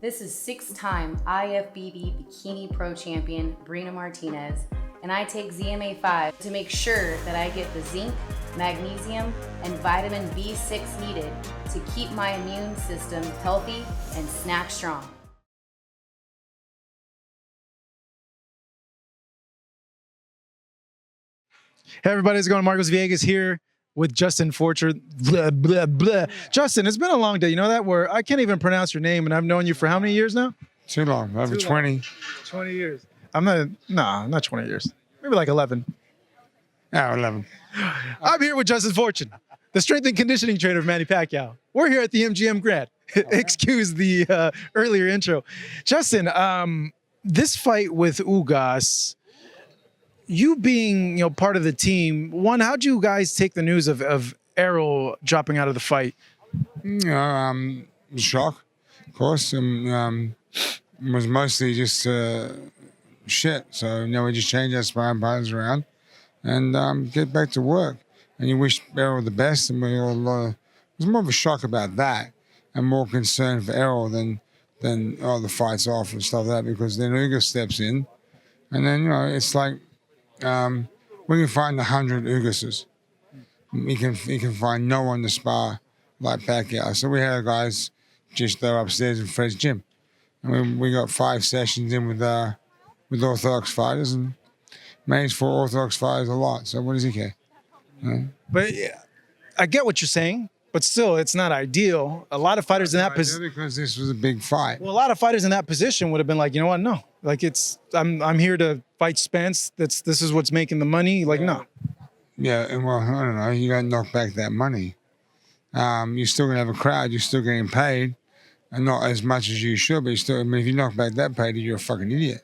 This is 6-time IFBB Bikini Pro Champion Brina Martinez, and I take ZMA5 to make sure that I get the zinc, magnesium, and vitamin B6 needed to keep my immune system healthy and snap strong. Hey everybody, how's it going? Marcos Villegas here with Justine Fortune. Blah, blah, blah. Justin, it's been a long day. You know that? Where I can't even pronounce your name, and I've known you for how many years now? Too long. Over 20. 20 years. I'm not 20 years. Maybe like 11. Oh, 11. I'm here with Justine Fortune, the strength and conditioning trainer of Manny Pacquiao. We're here at the MGM Grand. Excuse the earlier intro. Justin, this fight with Ugas, you being part of the team, one, how'd you guys take the news of Errol dropping out of the fight? Shock, of course. Was mostly just shit. So we just change our sparring partners around and get back to work. And you wish Errol the best, and it was more of a shock about that, and more concern for Errol than the fight's off and stuff like that, because then Ugas steps in, and then it's like. We can find 100 Ugases. He can find no one to spar like Pacquiao. So we had guys just there upstairs in Fred's gym, and we got 5 sessions in with Orthodox fighters, and Manny's for Orthodox fighters a lot. So what does he care? But yeah, I get what you're saying, but still, it's not ideal. A lot of fighters in that position, because this was a big fight. Well, a lot of fighters in that position would have been like, you know what, no, like I'm here to fight Spence. This is what's making the money. Like, no. Yeah, and well, I don't know. You got to knock back that money. You're still gonna have a crowd. You're still getting paid, and not as much as you should. But if you knock back that pay, you're a fucking idiot.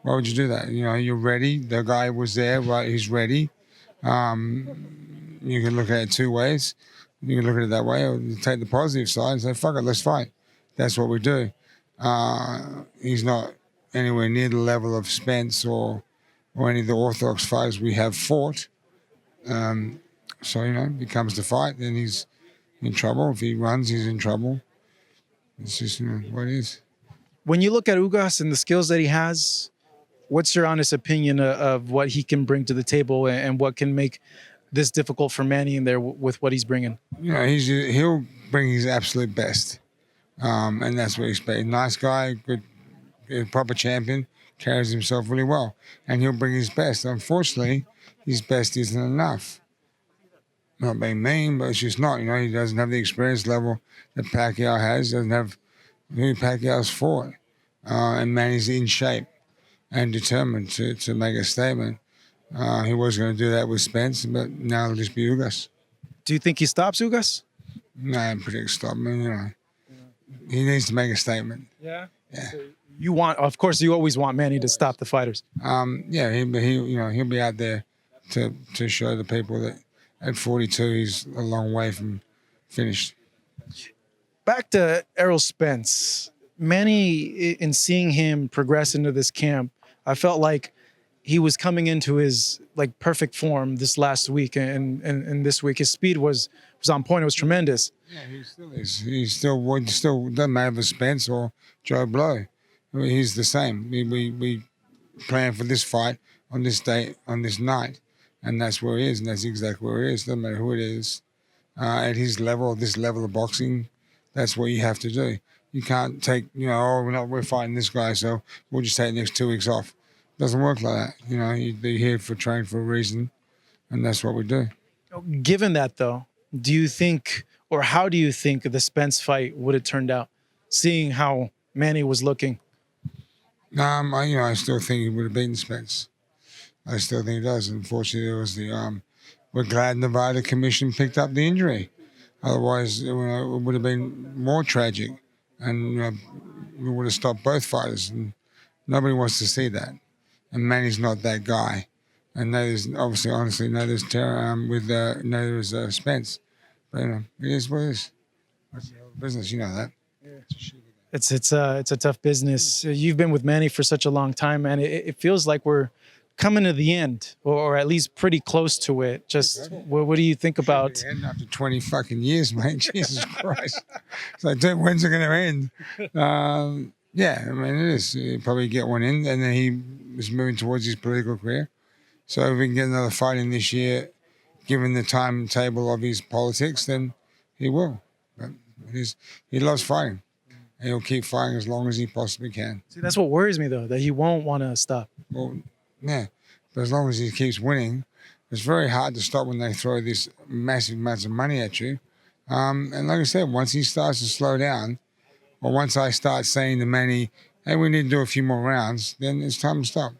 Why would you do that? You're ready. The guy was there, right? He's ready. You can look at it 2 ways. You can look at it that way, or you take the positive side and say, fuck it, let's fight. That's what we do. He's not anywhere near the level of Spence or any of the Orthodox fighters we have fought. So, if he comes to fight, then he's in trouble. If he runs, he's in trouble. It's just what it is. When you look at Ugas and the skills that he has, what's your honest opinion of what he can bring to the table and what can make this difficult for Manny in there with what he's bringing? He'll bring his absolute best, and that's what he expects. Nice guy, good, proper champion, carries himself really well, and he'll bring his best. Unfortunately, his best isn't enough. Not being mean, but it's just not. He doesn't have the experience level that Pacquiao has. Doesn't have who Pacquiao's fought, and Manny's in shape and determined to make a statement. He was going to do that with Spence, but now it'll just be Ugas. Do you think he stops Ugas? No, I predict stop. He needs to make a statement. Yeah. Yeah. So of course, you always want Manny to stop the fighters. Yeah, he'll be out there to show the people that at 42 he's a long way from finished. Back to Errol Spence. Manny, in seeing him progress into this camp, I felt like he was coming into his perfect form this last week, and this week his speed was on point. It was tremendous. Yeah, he still is. He still doesn't matter if it's Spence or Joe Blow. He's the same. We plan for this fight on this date, on this night, and that's where he is, and that's exactly where he is. Doesn't matter who it is. At his level, this level of boxing, that's what you have to do. You can't take, we're fighting this guy, so we'll just take the next 2 weeks off. Doesn't work like that. You're here for train for a reason, and that's what we do. Given that, though, do you think, or how do you think the Spence fight would have turned out, seeing how Manny was looking? I still think he would have beaten Spence. I still think he does. Unfortunately, it was we're glad Nevada Commission picked up the injury. Otherwise, it would have been more tragic, and we would have stopped both fighters. And nobody wants to see that. And Manny's not that guy. And neither is, honestly, neither is Spence. But it is what it is. That's the business, you know that. Yeah. It's a tough business. You've been with Manny for such a long time, and it feels like we're coming to the end, or at least pretty close to it. Just what do you think about? The end after 20 fucking years, mate. Jesus Christ. It's like, dude, when's it going to end? Yeah, I mean, it is. He'll probably get one in, and then he is moving towards his political career. So if we can get another fight in this year, given the timetable of his politics, then he will. But he loves fighting. And he'll keep fighting as long as he possibly can. See, that's what worries me, though, that he won't want to stop. Well, yeah, but as long as he keeps winning, it's very hard to stop when they throw this massive amounts of money at you. And like I said, once he starts to slow down, or once I start saying to Manny, hey, we need to do a few more rounds, then it's time to stop.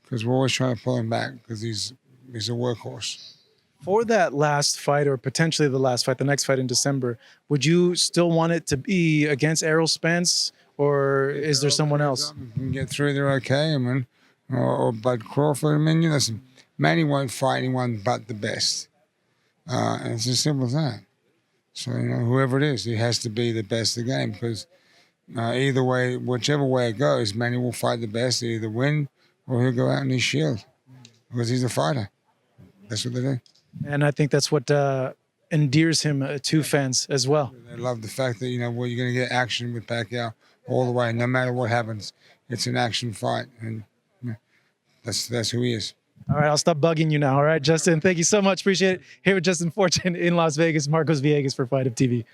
Because we're always trying to pull him back because he's a workhorse. For that last fight, or potentially the last fight, the next fight in December, would you still want it to be against Errol Spence, or is there someone else? If we can get through there, okay. I mean, or Bud Crawford. I mean, listen, Manny won't fight anyone but the best. And it's as simple as that. So, whoever it is, he has to be the best of the game because either way, whichever way it goes, Manny will fight the best, either win or he'll go out in his shield because he's a fighter. That's what they do. And I think that's what endears him to fans as well. They love the fact that, you're going to get action with Pacquiao all the way, no matter what happens. It's an action fight, and that's who he is. All right, I'll stop bugging you now. All right, Justin, thank you so much. Appreciate it. Here with Justine Fortune in Las Vegas, Marcos Villegas for Fight Up TV.